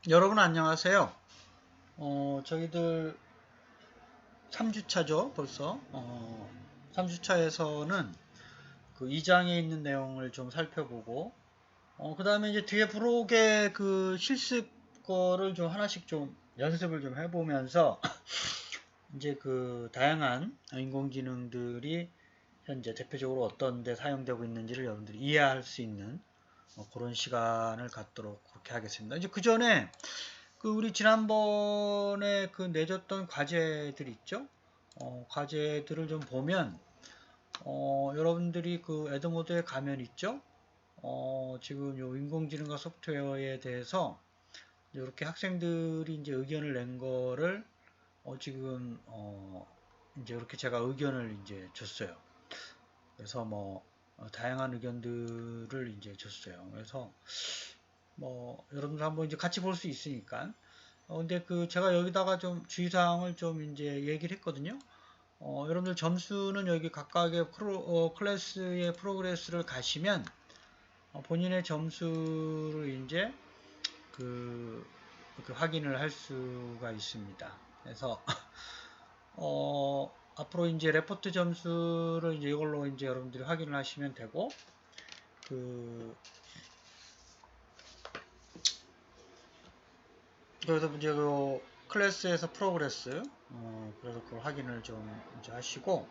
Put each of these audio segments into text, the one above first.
여러분 안녕하세요. 저희들 3주차죠 벌써. 3주차에서는 그 2장에 있는 내용을 좀 살펴보고, 그 다음에 이제 뒤에 부록의 그 실습 거를 좀 하나씩 좀 연습을 좀 해보면서 이제 그 다양한 인공지능들이 현재 대표적으로 어떤 데 사용되고 있는지를 여러분들이 이해할 수 있는 그런 시간을 갖도록 그렇게 하겠습니다. 이제 그 전에 그 우리 지난번에 그 내줬던 과제들 있죠? 과제들을 좀 보면 여러분들이 그 에드모드에 가면 있죠? 지금 요 인공지능과 소프트웨어에 대해서 이렇게 학생들이 이제 의견을 낸 거를 지금 이제 이렇게 제가 의견을 이제 줬어요. 그래서 뭐 다양한 의견들을 이제 줬어요. 그래서 뭐 여러분들 한번 이제 같이 볼 수 있으니까. 근데 그 제가 여기다가 좀 주의사항을 좀 이제 얘기를 했거든요. 여러분들 점수는 여기 각각의 클래스의 프로그레스를 가시면 본인의 점수를 이제 그 확인을 할 수가 있습니다. 그래서 앞으로 이제 레포트 점수를 이제 이걸로 이제 여러분들이 확인을 하시면 되고, 그래서 이제 그 클래스에서 프로그레스, 그래서 그걸 확인을 좀 이제 하시고,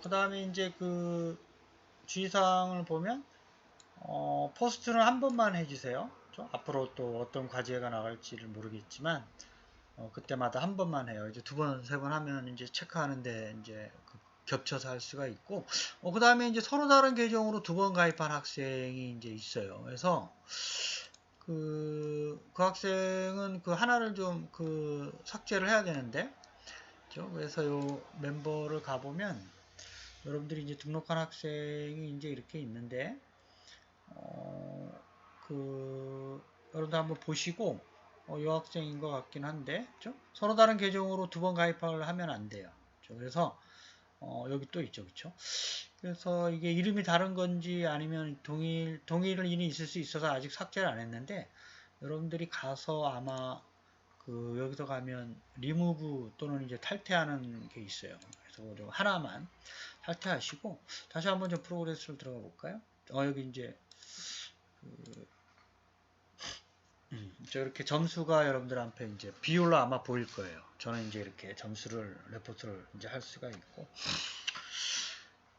그 다음에 이제 그 주의사항을 보면, 포스트는 한 번만 해주세요. 앞으로 또 어떤 과제가 나갈지를 모르겠지만, 그때마다 한 번만 해요. 이제 두 번, 세 번 하면 이제 체크하는데 이제 겹쳐서 할 수가 있고, 그 다음에 이제 서로 다른 계정으로 두 번 가입한 학생이 이제 있어요. 그래서 그 학생은 그 하나를 좀 삭제를 해야 되는데, 그렇죠? 그래서 요 멤버를 가보면 여러분들이 이제 등록한 학생이 이제 이렇게 있는데, 여러분들 한번 보시고, 이 학생인 것 같긴 한데, 그렇죠? 서로 다른 계정으로 두 번 가입을 하면 안 돼요. 그렇죠? 그래서 여기 또 있죠, 그렇죠? 그래서 이게 이름이 다른 건지 아니면 동일 일이 있을 수 있어서 아직 삭제를 안 했는데, 여러분들이 가서 아마 여기서 가면 리무브 또는 이제 탈퇴하는 게 있어요. 그래서 좀 하나만 탈퇴하시고 다시 한번 좀 프로그레스를 들어가 볼까요? 여기 이제 이렇게 점수가 여러분들한테 이제 비율로 아마 보일 거예요. 저는 이제 이렇게 점수를 레포트를 이제 할 수가 있고,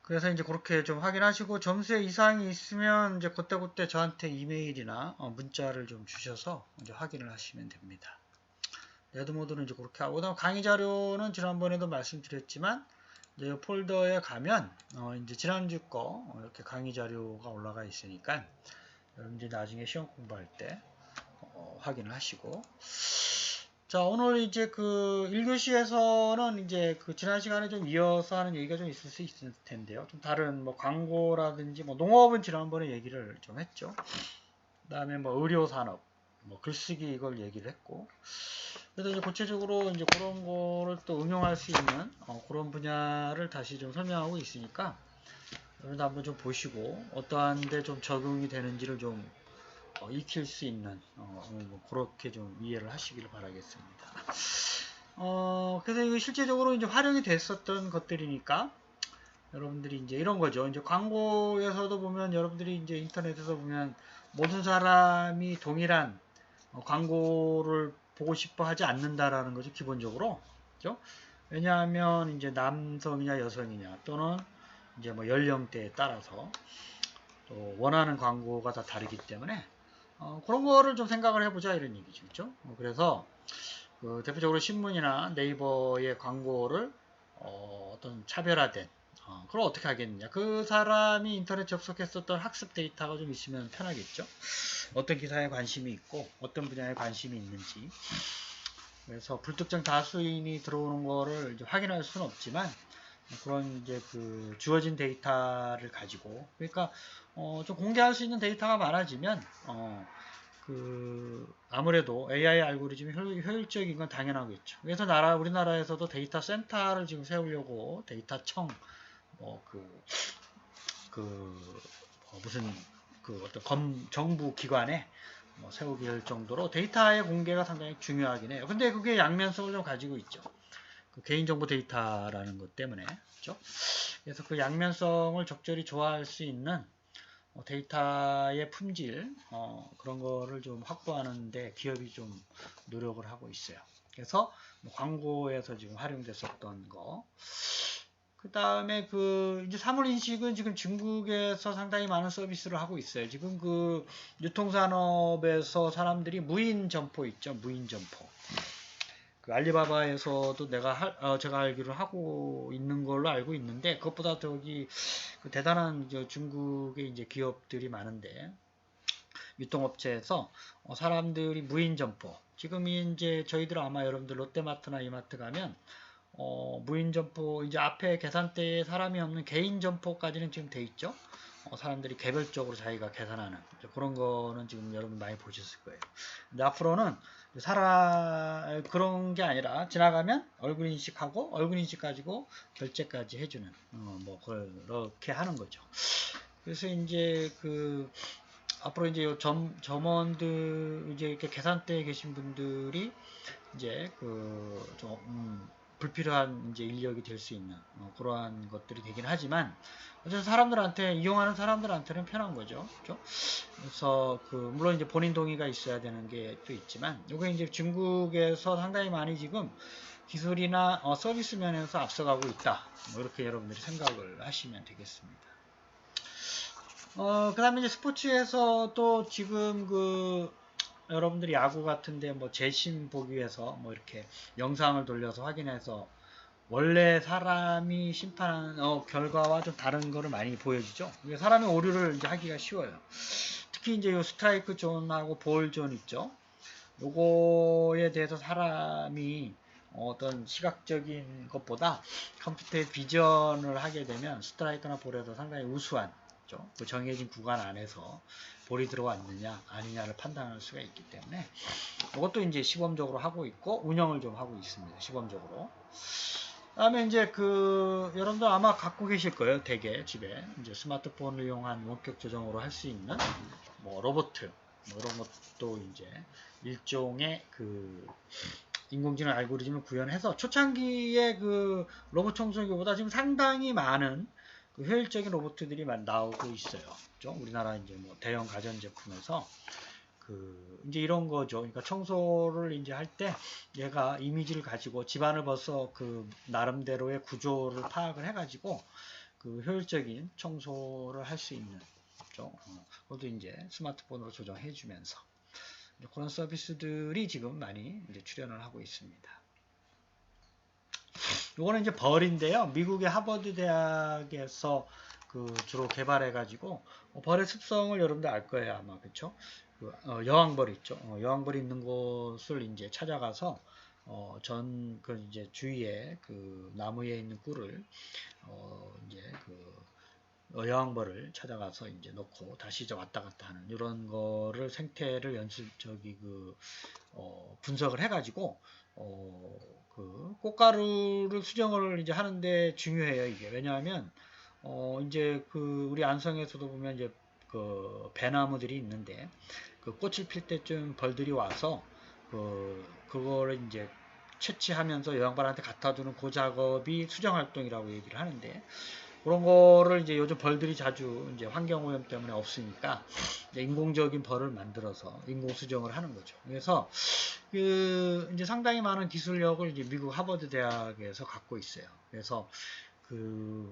그래서 이제 그렇게 좀 확인하시고 점수에 이상이 있으면 이제 그때그때 저한테 이메일이나 문자를 좀 주셔서 이제 확인을 하시면 됩니다. 레드모드는 이제 그렇게 하고, 그다음 강의 자료는 지난번에도 말씀드렸지만 이제 폴더에 가면 이제 지난주 거 이렇게 강의 자료가 올라가 있으니까 여러분들이 나중에 시험 공부할 때 확인을 하시고, 자, 오늘 이제 그 1교시에서는 이제 그 지난 시간에 좀 이어서 하는 얘기가 좀 있을 수 있을 텐데요. 좀 다른 뭐 광고라든지 뭐 농업은 지난번에 얘기를 좀 했죠. 그다음에 뭐 의료 산업, 뭐 글쓰기 이걸 얘기를 했고, 그래서 이제 구체적으로 이제 그런 거를 또 응용할 수 있는 그런 분야를 다시 좀 설명하고 있으니까 여러분들 한번 좀 보시고 어떠한데 좀 적용이 되는지를 좀 익힐 수 있는 뭐 그렇게 좀 이해를 하시기를 바라겠습니다. 그래서 이거 실제적으로 이제 활용이 됐었던 것들이니까 여러분들이 이제 이런 거죠. 이제 광고에서도 보면 여러분들이 이제 인터넷에서 보면 모든 사람이 동일한 광고를 보고 싶어 하지 않는다라는 거죠. 기본적으로. 그죠? 왜냐하면 이제 남성이냐 여성이냐 또는 이제 뭐 연령대에 따라서 또 원하는 광고가 다 다르기 때문에 그런 거를 좀 생각을 해보자 이런 얘기죠. 그죠? 그래서 대표적으로 신문이나 네이버의 광고를 어떤 차별화된 그걸 어떻게 하겠느냐. 그 사람이 인터넷 접속했었던 학습 데이터가 좀 있으면 편하겠죠. 어떤 기사에 관심이 있고 어떤 분야에 관심이 있는지. 그래서 불특정 다수인이 들어오는 거를 이제 확인할 수는 없지만 그런 이제 그 주어진 데이터를 가지고, 그러니까 좀 공개할 수 있는 데이터가 많아지면 아무래도 AI 알고리즘이 효율적인 건 당연하겠죠. 그래서 우리나라에서도 데이터 센터를 지금 세우려고 데이터청 무슨 어떤 정부 기관에 뭐 세우게 될 정도로 데이터의 공개가 상당히 중요하긴 해요. 근데 그게 양면성을 좀 가지고 있죠. 그 개인정보 데이터라는 것 때문에. 그렇죠? 그래서 그 양면성을 적절히 조화할 수 있는 데이터의 품질 그런 거를 좀 확보하는데 기업이 좀 노력을 하고 있어요. 그래서 뭐 광고에서 지금 활용됐었던 거. 그 다음에 그 이제 사물 인식은 지금 중국에서 상당히 많은 서비스를 하고 있어요. 지금 그 유통산업에서 사람들이 무인 점포 있죠. 무인 점포. 그 알리바바에서도 제가 알기로 하고 있는 걸로 알고 있는데 그것보다 저기 그 대단한 중국의 이제 기업들이 많은데 유통업체에서 사람들이 무인 점포 지금 이제 저희들 아마 여러분들 롯데마트나 이마트 가면 무인 점포 이제 앞에 계산대에 사람이 없는 개인 점포까지는 지금 돼 있죠. 사람들이 개별적으로 자기가 계산하는 그런 거는 지금 여러분 많이 보셨을 거예요. 근데 앞으로는 그런 게 아니라 지나가면 얼굴 인식하고 얼굴 인식 가지고 결제까지 해주는 뭐 그렇게 하는 거죠. 그래서 이제 그 앞으로 이제 요 점원들 이제 이렇게 계산대에 계신 분들이 이제 좀 불필요한 이제 인력이 될 수 있는 그러한 것들이 되긴 하지만 어쨌든 사람들한테 이용하는 사람들한테는 편한 거죠. 그렇죠? 그래서 물론 이제 본인 동의가 있어야 되는 게 또 있지만 이게 이제 중국에서 상당히 많이 지금 기술이나 서비스 면에서 앞서가고 있다. 뭐 이렇게 여러분들이 생각을 하시면 되겠습니다. 그 다음에 이제 스포츠에서 또 지금 여러분들이 야구 같은데 뭐 재심 보기 위해서 뭐 이렇게 영상을 돌려서 확인해서 원래 사람이 심판하는 결과와 좀 다른 거를 많이 보여주죠. 사람이 오류를 이제 하기가 쉬워요. 특히 이제 요 스트라이크 존하고 볼 존 있죠. 요거에 대해서 사람이 어떤 시각적인 것보다 컴퓨터의 비전을 하게 되면 스트라이크나 볼에서 상당히 우수한 그 정해진 구간 안에서 볼이 들어왔느냐 아니냐를 판단할 수가 있기 때문에 이것도 이제 시범적으로 하고 있고 운영을 좀 하고 있습니다. 시범적으로. 다음에 이제 여러분들 아마 갖고 계실 거예요. 대개 집에 이제 스마트폰을 이용한 원격 조정으로 할 수 있는 뭐 로봇 뭐 이런 것도 이제 일종의 인공지능 알고리즘을 구현해서 초창기에 로봇 청소기보다 지금 상당히 많은 효율적인 로봇들이 나오고 있어요. 그렇죠? 우리나라 이제 뭐 대형 가전제품에서 이제 이런 거죠. 그러니까 청소를 이제 할 때 얘가 이미지를 가지고 집안을 벌써 나름대로의 구조를 파악을 해가지고 효율적인 청소를 할 수 있는 거죠. 그것도 이제 스마트폰으로 조정해주면서 그런 서비스들이 지금 많이 이제 출현을 하고 있습니다. 요거는 이제 벌인데요. 미국의 하버드 대학에서 주로 개발해가지고 벌의 습성을 여러분들 알 거예요 아마. 그렇죠? 여왕벌 있죠. 여왕벌이 있는 곳을 이제 찾아가서 이제 주위에 나무에 있는 꿀을 이제 여왕벌을 찾아가서 이제 넣고 다시 이제 왔다 갔다 하는 이런 거를 생태를 분석을 해가지고 꽃가루를 수정을 이제 하는데 중요해요 이게. 왜냐하면 이제 우리 안성에서도 보면 이제 배나무들이 있는데 꽃을 필 때쯤 벌들이 와서 그거를 이제 채취하면서 여왕벌한테 갖다 주는 그 작업이 수정 활동이라고 얘기를 하는데 그런 거를 이제 요즘 벌들이 자주 이제 환경오염 때문에 없으니까 이제 인공적인 벌을 만들어서 인공 수정을 하는 거죠. 그래서 이제 상당히 많은 기술력을 이제 미국 하버드 대학에서 갖고 있어요. 그래서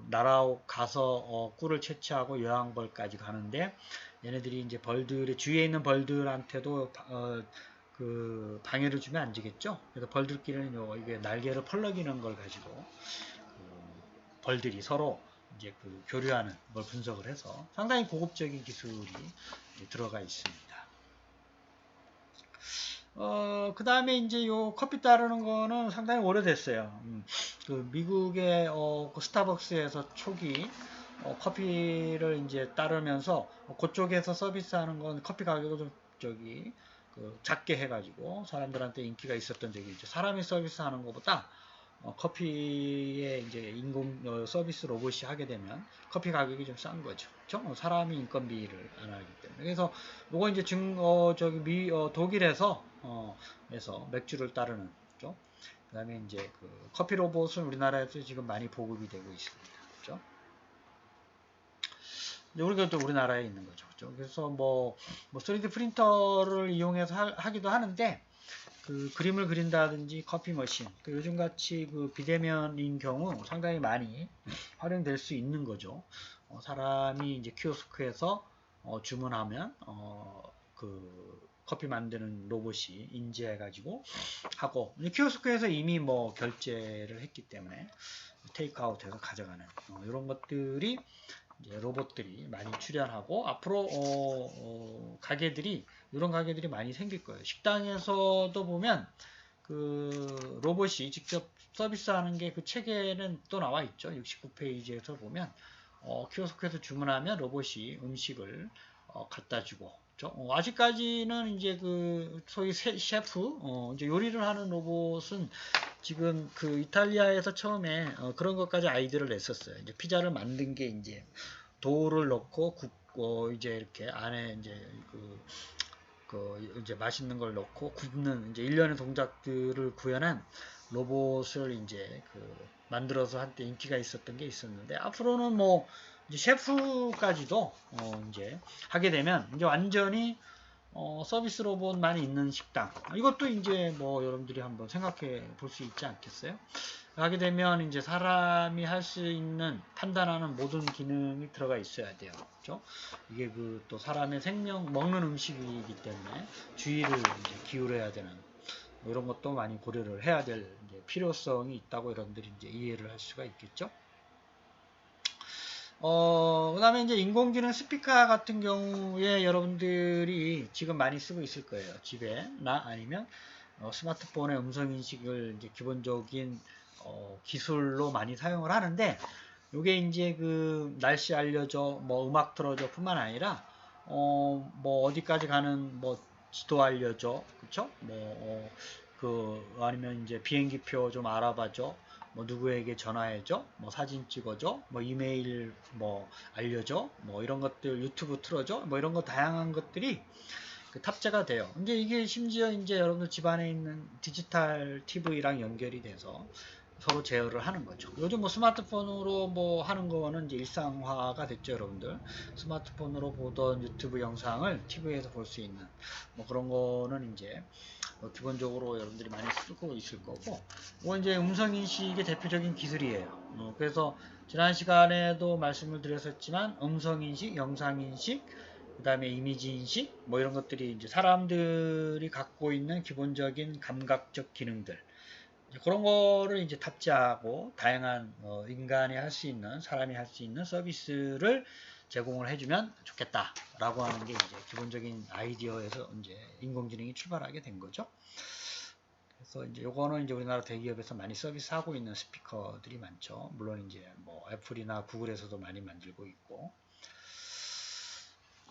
나라옥 가서 꿀을 채취하고 여왕벌까지 가는데 얘네들이 이제 벌들의 주위에 있는 벌들한테도 방해를 주면 안 되겠죠. 그래서 벌들끼리는 이게 날개를 펄럭이는 걸 가지고 벌들이 서로 이제 교류하는 걸 분석을 해서 상당히 고급적인 기술이 들어가 있습니다. 그 다음에 이제 요 커피 따르는 거는 상당히 오래됐어요. 미국의 스타벅스에서 초기 커피를 이제 따르면서 그쪽에서 서비스하는 건 커피 가격을 좀 작게 해가지고 사람들한테 인기가 있었던 적이 있죠. 사람이 서비스하는 것보다 커피에 이제 인공 서비스 로봇이 하게 되면 커피 가격이 좀 싼 거죠. 그렇죠? 사람이 인건비를 안 하기 때문에. 그래서 요거 이제 독일에서 에서 맥주를 따르는 죠. 그다음에 이제 그 커피 로봇은 우리나라에서 지금 많이 보급이 되고 있습니다. 그렇죠? 우리가 또 우리나라에 있는 거죠. 그렇죠? 그래서 뭐 3D 프린터를 이용해서 하기도 하는데 그 그림을 그린다든지 커피 머신, 그 요즘같이 그 비대면인 경우 상당히 많이 활용될 수 있는 거죠. 사람이 이제 키오스크에서 주문하면 그 커피 만드는 로봇이 인지해가지고 하고 키오스크에서 이미 뭐 결제를 했기 때문에 테이크아웃해서 가져가는 이런 것들이 이제 로봇들이 많이 출현하고 앞으로 가게들이 이런 가게들이 많이 생길 거예요. 식당에서도 보면 그 로봇이 직접 서비스하는 게 그 책에는 또 나와 있죠. 69페이지에서 보면 키오스크에서 주문하면 로봇이 음식을 갖다 주고 아직까지는 이제 그 소위 셰프 이제 요리를 하는 로봇은 지금 그 이탈리아에서 처음에 그런 것까지 아이디어를 냈었어요. 이제 피자를 만든 게 이제 도우를 넣고 굽고 이제 이렇게 안에 이제 그 이제 맛있는 걸 넣고 굽는 이제 일련의 동작들을 구현한 로봇을 이제 그 만들어서 한때 인기가 있었던 게 있었는데 앞으로는 뭐 이제 셰프까지도 이제 하게 되면 이제 완전히 서비스 로봇만 있는 식당 이것도 이제 뭐 여러분들이 한번 생각해 볼 수 있지 않겠어요? 하게 되면 이제 사람이 할 수 있는 판단하는 모든 기능이 들어가 있어야 돼요. 그렇죠? 이게 그 또 사람의 생명 먹는 음식이기 때문에 주의를 이제 기울여야 되는 뭐 이런 것도 많이 고려를 해야 될 필요성이 있다고 여러분들이 이제 이해를 할 수가 있겠죠. 그 다음에 이제 인공지능 스피커 같은 경우에 여러분들이 지금 많이 쓰고 있을 거예요. 집에나 아니면 스마트폰의 음성인식을 이제 기본적인 기술로 많이 사용을 하는데, 요게 이제 그 날씨 알려줘, 뭐 음악 틀어줘 뿐만 아니라, 뭐 어디까지 가는 뭐 지도 알려줘, 그쵸? 아니면 이제 비행기표 좀 알아봐줘. 뭐 누구에게 전화해줘, 뭐 사진 찍어줘, 뭐 이메일 뭐 알려줘, 뭐 이런 것들 유튜브 틀어줘, 뭐 이런 거 다양한 것들이 그 탑재가 돼요. 근데 이게 심지어 이제 여러분들 집안에 있는 디지털 TV랑 연결이 돼서 서로 제어를 하는 거죠. 요즘 뭐 스마트폰으로 뭐 하는 거는 이제 일상화가 됐죠, 여러분들. 스마트폰으로 보던 유튜브 영상을 TV에서 볼 수 있는 뭐 그런 거는 이제 기본적으로 여러분들이 많이 쓰고 있을 거고, 뭐 이제 음성인식의 대표적인 기술이에요. 그래서 지난 시간에도 말씀을 드렸었지만 음성인식, 영상인식, 그 다음에 이미지인식, 뭐 이런 것들이 이제 사람들이 갖고 있는 기본적인 감각적 기능들, 그런 거를 이제 탑재하고 다양한 인간이 할 수 있는, 사람이 할 수 있는 서비스를 제공을 해주면 좋겠다라고 하는 게 이제 기본적인 아이디어에서 이제 인공지능이 출발하게 된 거죠. 그래서 이제 요거는 이제 우리나라 대기업에서 많이 서비스하고 있는 스피커들이 많죠. 물론 이제 뭐 애플이나 구글에서도 많이 만들고 있고.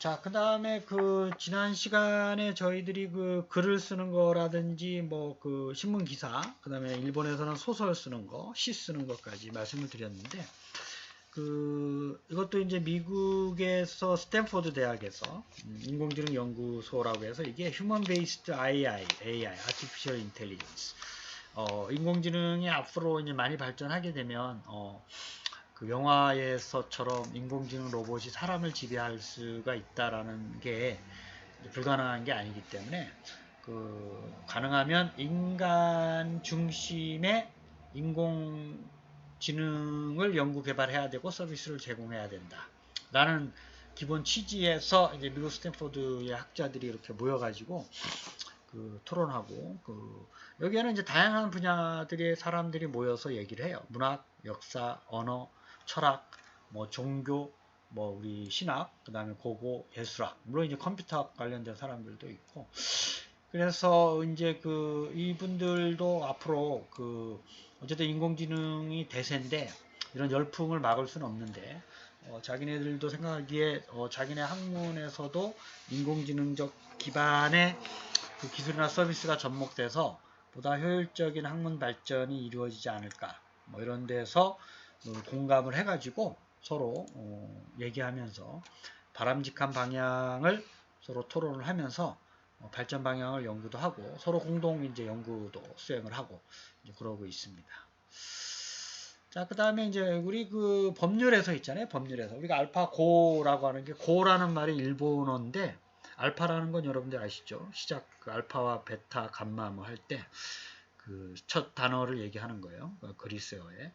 자, 그 다음에 그 지난 시간에 저희들이 그 글을 쓰는 거라든지 뭐 그 신문 기사, 그 다음에 일본에서는 소설 쓰는 거, 시 쓰는 것까지 말씀을 드렸는데, 이것도 이제 미국에서 스탠포드 대학에서 인공지능 연구소라고 해서 이게 Human Based AI, Artificial Intelligence. 인공지능이 앞으로 이제 많이 발전하게 되면, 그 영화에서처럼 인공지능 로봇이 사람을 지배할 수가 있다라는 게 불가능한 게 아니기 때문에 가능하면 인간 중심의 인공지능을 연구 개발해야 되고 서비스를 제공해야 된다. 라는 기본 취지에서 이제 미국 스탠포드의 학자들이 이렇게 모여가지고 토론하고 여기에는 이제 다양한 분야들의 사람들이 모여서 얘기를 해요. 문학, 역사, 언어, 철학, 뭐 종교, 뭐 우리 신학, 그 다음에 고고, 예술학, 물론 이제 컴퓨터 관련된 사람들도 있고, 그래서 이제 이분들도 앞으로 어쨌든 인공지능이 대세인데 이런 열풍을 막을 수는 없는데 자기네들도 생각하기에 자기네 학문에서도 인공지능적 기반의 그 기술이나 서비스가 접목돼서 보다 효율적인 학문 발전이 이루어지지 않을까. 뭐 이런 데서 공감을 해가지고 서로 얘기하면서 바람직한 방향을 서로 토론을 하면서 발전 방향을 연구도 하고 서로 공동 이제 연구도 수행을 하고 이제 그러고 있습니다. 자, 그 다음에 이제 우리 그 법률에서 있잖아요. 법률에서 우리가 알파고라고 하는 게 고라는 말이 일본어인데 알파라는 건 여러분들 아시죠? 시작 그 알파와 베타, 감마 뭐 할 때 그 첫 단어를 얘기하는 거예요. 그리스어에.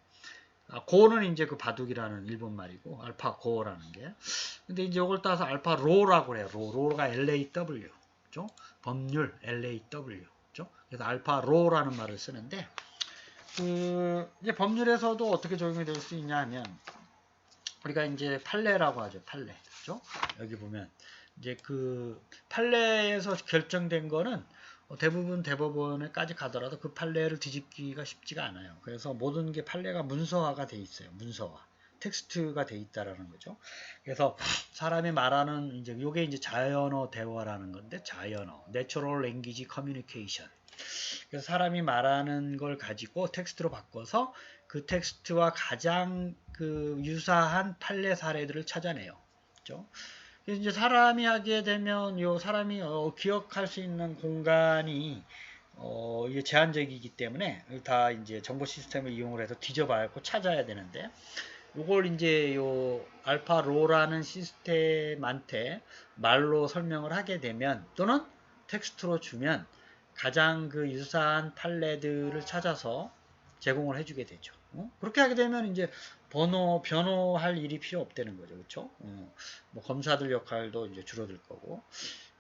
고는 이제 그 바둑이라는 일본 말이고 알파고라는 게. 근데 이제 이걸 따서 알파로라고 해요. 로가 LAW. 그죠? 법률 LAW. 그죠? 그래서 알파로라는 말을 쓰는데 그 이제 법률에서도 어떻게 적용이 될 수 있냐 하면 우리가 이제 판례라고 하죠. 판례. 그죠? 여기 보면 이제 그 판례에서 결정된 거는 대부분 대법원에까지 가더라도 그 판례를 뒤집기가 쉽지가 않아요. 그래서 모든 게 판례가 문서화가 돼 있어요. 문서화. 텍스트가 돼 있다라는 거죠. 그래서 사람이 말하는 이제 요게 이제 자연어 대화라는 건데 자연어, Natural Language Communication. 그래서 사람이 말하는 걸 가지고 텍스트로 바꿔서 그 텍스트와 가장 그 유사한 판례 사례들을 찾아내요. 그렇죠? 그래서 이제 사람이 하게 되면 요 사람이 기억할 수 있는 공간이 이게 제한적이기 때문에 다 이제 정보 시스템을 이용을 해서 뒤져봐고 찾아야 되는데 요걸 이제 요 알파로라는 시스템한테 말로 설명을 하게 되면 또는 텍스트로 주면 가장 그 유사한 판례들을 찾아서 제공을 해주게 되죠. 그렇게 하게 되면 이제 변호할 일이 필요 없다는 거죠. 그렇죠? 뭐 검사들 역할도 이제 줄어들 거고.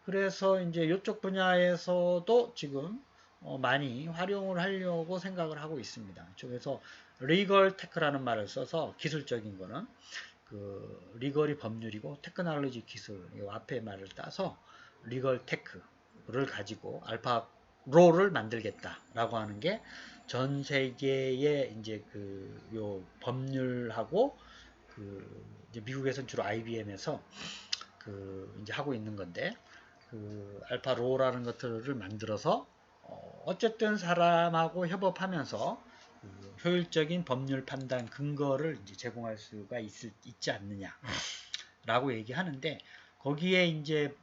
그래서 이제 이쪽 분야에서도 지금 많이 활용을 하려고 생각을 하고 있습니다. 그래서 리걸 테크라는 말을 써서 기술적인 거는 그 리걸이 법률이고 테크놀로지 기술 이 앞에 말을 따서 리걸 테크를 가지고 알파로를 만들겠다라고 하는 게 전 세계의 이제 그 요 법률하고 그 이제 미국에서는 주로 IBM에서 그 이제 하고 있는 건데 그 알파로라는 것들을 만들어서 어쨌든 사람하고 협업하면서 그 효율적인 법률 판단 근거를 이제 제공할 수가 있지 않느냐라고 얘기하는데 거기에 이제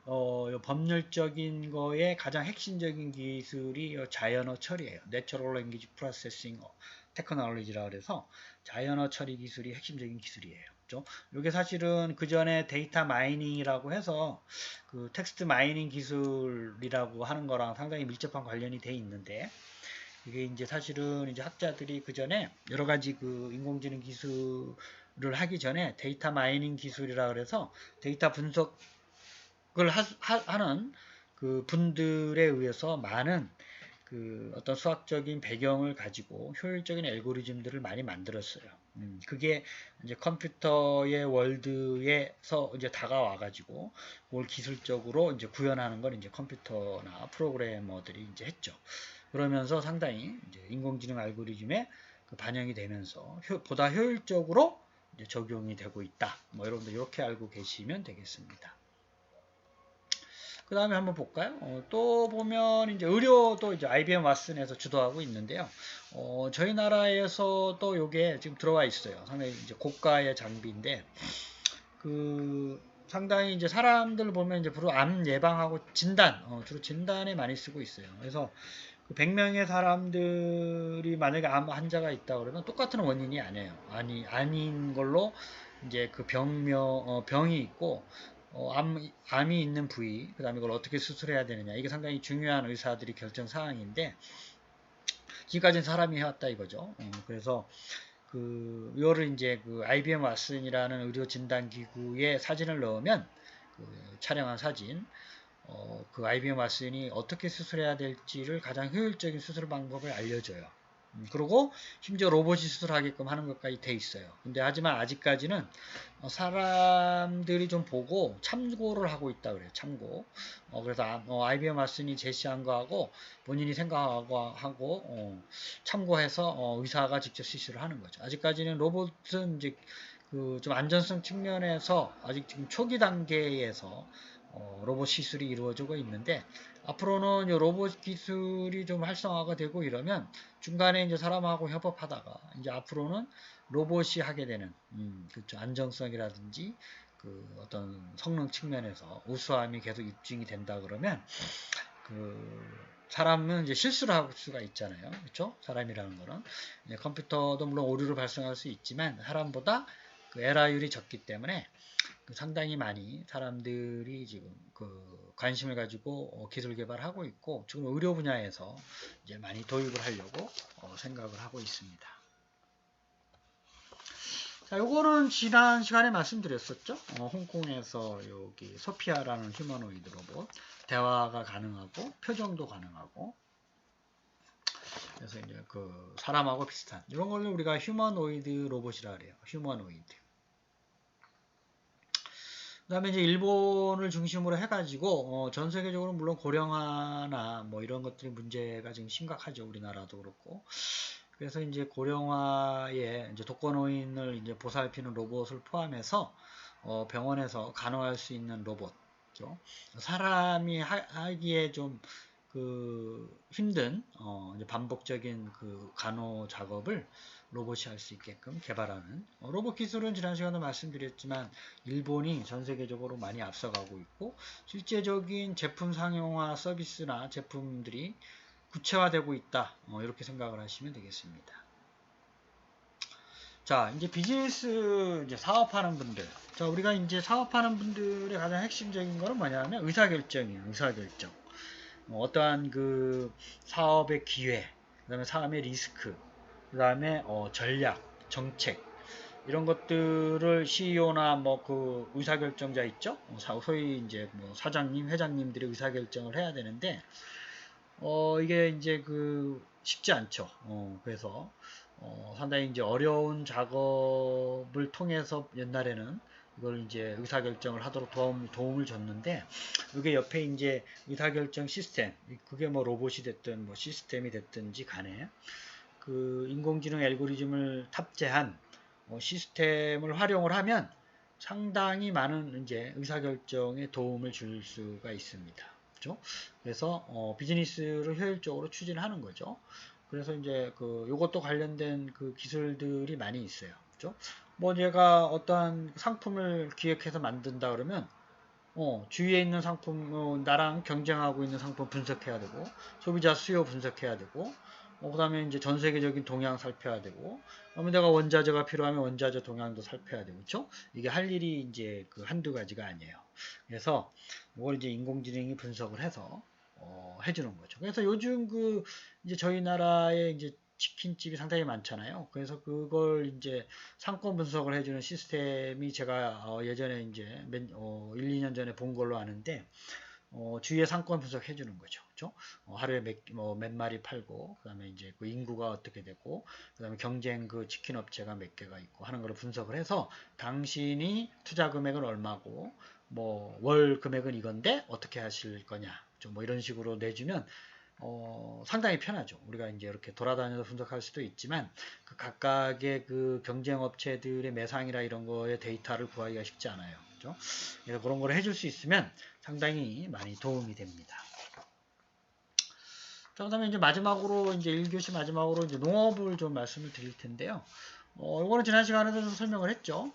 법률적인 거에 가장 핵심적인 기술이 자연어 처리예요. Natural Language Processing Technology라 그래서 자연어 처리 기술이 핵심적인 기술이에요. 이게 사실은 그 전에 데이터 마이닝이라고 해서 그 텍스트 마이닝 기술이라고 하는 거랑 상당히 밀접한 관련이 돼 있는데 이게 이제 사실은 이제 학자들이 그 전에 여러 가지 그 인공지능 기술을 하기 전에 데이터 마이닝 기술이라 그래서 데이터 분석을 하는 그 분들에 의해서 많은 그 어떤 수학적인 배경을 가지고 효율적인 알고리즘들을 많이 만들었어요. 그게 이제 컴퓨터의 월드에서 이제 다가와가지고 그걸 기술적으로 이제 구현하는 걸 이제 컴퓨터나 프로그래머들이 이제 했죠. 그러면서 상당히 이제 인공지능 알고리즘에 그 반영이 되면서 보다 효율적으로 이제 적용이 되고 있다. 뭐 여러분들 이렇게 알고 계시면 되겠습니다. 그 다음에 한번 볼까요? 또 보면 이제 의료도 이제 IBM 왓슨에서 주도하고 있는데요. 저희 나라에서도 요게 지금 들어와 있어요. 상당히 이제 고가의 장비인데, 그 상당히 이제 사람들 보면 이제 주로 암 예방하고 진단, 주로 진단에 많이 쓰고 있어요. 그래서 그 100명의 사람들이 만약에 암 환자가 있다 그러면 똑같은 원인이 아니에요. 아닌 걸로 이제 그 병이 있고, 암이 있는 부위, 그 다음에 이걸 어떻게 수술해야 되느냐. 이게 상당히 중요한 의사들이 결정 사항인데, 지금까지는 사람이 해왔다 이거죠. 그래서, 이거를 이제 그 IBM 왓슨이라는 의료 진단 기구에 사진을 넣으면, 그 촬영한 사진, 그 IBM 왓슨이 어떻게 수술해야 될지를 가장 효율적인 수술 방법을 알려줘요. 그리고 심지어 로봇이 수술하게끔 하는 것까지 돼 있어요. 근데 하지만 아직까지는 사람들이 좀 보고 참고를 하고 있다 그래요. 참고. 그래서 IBM 왓슨이 제시한 거하고 본인이 생각하고 참고해서 의사가 직접 시술을 하는 거죠. 아직까지는 로봇은 이제 그 좀 안전성 측면에서 아직 지금 초기 단계에서 로봇 시술이 이루어지고 있는데 앞으로는 이 로봇 기술이 좀 활성화가 되고 이러면 중간에 이제 사람하고 협업하다가 이제 앞으로는 로봇이 하게 되는 그렇죠. 안정성이라든지 그 어떤 성능 측면에서 우수함이 계속 입증이 된다 그러면 그 사람은 이제 실수를 할 수가 있잖아요. 그렇죠? 사람이라는 거는 컴퓨터도 물론 오류를 발생할 수 있지만 사람보다 그 에러율이 적기 때문에 상당히 많이 사람들이 지금 그 관심을 가지고 기술 개발하고 있고 지금 의료 분야에서 이제 많이 도입을 하려고 생각을 하고 있습니다. 자, 요거는 지난 시간에 말씀드렸었죠. 홍콩에서 여기 소피아라는 휴머노이드 로봇 대화가 가능하고 표정도 가능하고 그래서 이제 그 사람하고 비슷한 이런 걸 우리가 휴머노이드 로봇이라 그래요. 휴머노이드. 그 다음에 이제 일본을 중심으로 해가지고, 전 세계적으로 물론 고령화나 뭐 이런 것들이 문제가 지금 심각하죠. 우리나라도 그렇고. 그래서 이제 고령화에 이제 독거노인을 이제 보살피는 로봇을 포함해서, 병원에서 간호할 수 있는 로봇죠. 사람이 하기에 좀 그 힘든, 이제 반복적인 그 간호 작업을 로봇이 할 수 있게끔 개발하는 로봇 기술은 지난 시간에 말씀드렸지만 일본이 전 세계적으로 많이 앞서가고 있고 실제적인 제품 상용화 서비스나 제품들이 구체화되고 있다 이렇게 생각을 하시면 되겠습니다. 자 이제 비즈니스 이제 사업하는 분들 자 우리가 이제 사업하는 분들의 가장 핵심적인 거는 뭐냐면 의사결정이에요. 의사결정 어떠한 그 사업의 기회 그 다음에 사업의 리스크 그 다음에 전략, 정책 이런 것들을 CEO나 뭐 그 의사결정자 있죠? 소위 이제 뭐 사장님, 회장님들이 의사결정을 해야 되는데 이게 이제 그 쉽지 않죠. 그래서 상당히 이제 어려운 작업을 통해서 옛날에는 이걸 이제 의사결정을 하도록 도움을 줬는데 이게 옆에 이제 의사결정 시스템 그게 뭐 로봇이 됐든 뭐 시스템이 됐든지 간에 그 인공지능 알고리즘을 탑재한 시스템을 활용을 하면 상당히 많은 이제 의사결정에 도움을 줄 수가 있습니다. 그렇죠? 그래서 비즈니스를 효율적으로 추진하는 거죠. 그래서 이제 그 요것도 관련된 그 기술들이 많이 있어요. 그렇죠? 뭐 얘가 어떠한 상품을 기획해서 만든다 그러면 주위에 있는 상품, 나랑 경쟁하고 있는 상품 분석해야 되고, 소비자 수요 분석해야 되고, 그 다음에 이제 전 세계적인 동향 살펴야 되고, 그다음에 내가 원자재가 필요하면 원자재 동향도 살펴야 되고, 그렇죠? 이게 할 일이 이제 그 한두 가지가 아니에요. 그래서 이걸 이제 인공지능이 분석을 해서 해주는 거죠. 그래서 요즘 그 이제 저희 나라에 이제 치킨집이 상당히 많잖아요. 그래서 그걸 이제 상권 분석을 해주는 시스템이 제가 예전에 이제 1, 2년 전에 본 걸로 아는데 주위에 상권 분석해 주는 거죠. 그렇죠? 하루에 몇 마리 팔고 그다음에 이제 그 인구가 어떻게 되고 그다음에 경쟁 그 치킨 업체가 몇 개가 있고 하는 걸 분석을 해서 당신이 투자 금액은 얼마고 뭐 월 금액은 이건데 어떻게 하실 거냐. 뭐 이런 식으로 내주면 상당히 편하죠. 우리가 이제 이렇게 돌아다녀서 분석할 수도 있지만 그 각각의 그 경쟁 업체들의 매상이라 이런 거에 데이터를 구하기가 쉽지 않아요. 그렇죠? 그래서 그런 걸 해줄 수 있으면 상당히 많이 도움이 됩니다. 자, 그다음에 이제 마지막으로 이제 1교시 마지막으로 이제 농업을 좀 말씀을 드릴 텐데요. 이거는 지난 시간에도 좀 설명을 했죠.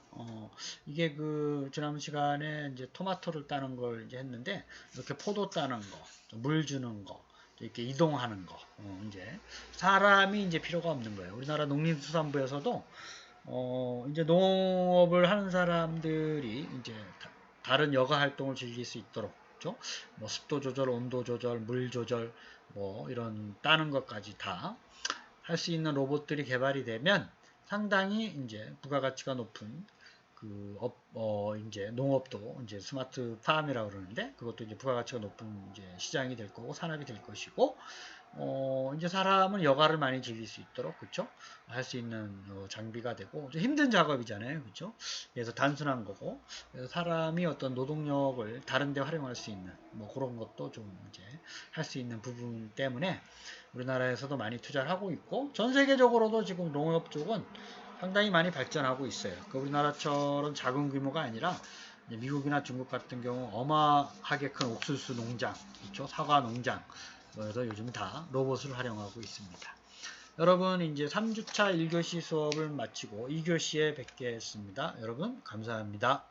이게 그 지난 시간에 이제 토마토를 따는 걸 이제 했는데 이렇게 포도 따는 거, 물 주는 거, 이렇게 이동하는 거, 이제 사람이 이제 필요가 없는 거예요. 우리나라 농림수산부에서도 이제 농업을 하는 사람들이 이제 다른 여가 활동을 즐길 수 있도록, 그렇죠? 뭐 습도 조절, 온도 조절, 물 조절, 뭐 이런 따는 것까지 다 할 수 있는 로봇들이 개발이 되면 상당히 이제 부가가치가 높은 그 이제 농업도 이제 스마트 팜이라고 그러는데 그것도 이제 부가가치가 높은 이제 시장이 될 거고 산업이 될 것이고 이제 사람은 여가를 많이 즐길 수 있도록 그쵸 할 수 있는 장비가 되고 힘든 작업이잖아요 그쵸 그래서 단순한 거고 그래서 사람이 어떤 노동력을 다른데 활용할 수 있는 뭐 그런 것도 좀 이제 할 수 있는 부분 때문에 우리나라에서도 많이 투자를 하고 있고 전 세계적으로도 지금 농업 쪽은 상당히 많이 발전하고 있어요. 그 우리나라처럼 작은 규모가 아니라 미국이나 중국 같은 경우 어마하게 큰 옥수수 농장, 그렇죠? 사과 농장, 그래서 요즘 다 로봇을 활용하고 있습니다. 여러분 이제 3주차 1교시 수업을 마치고 2교시에 뵙겠습니다. 여러분 감사합니다.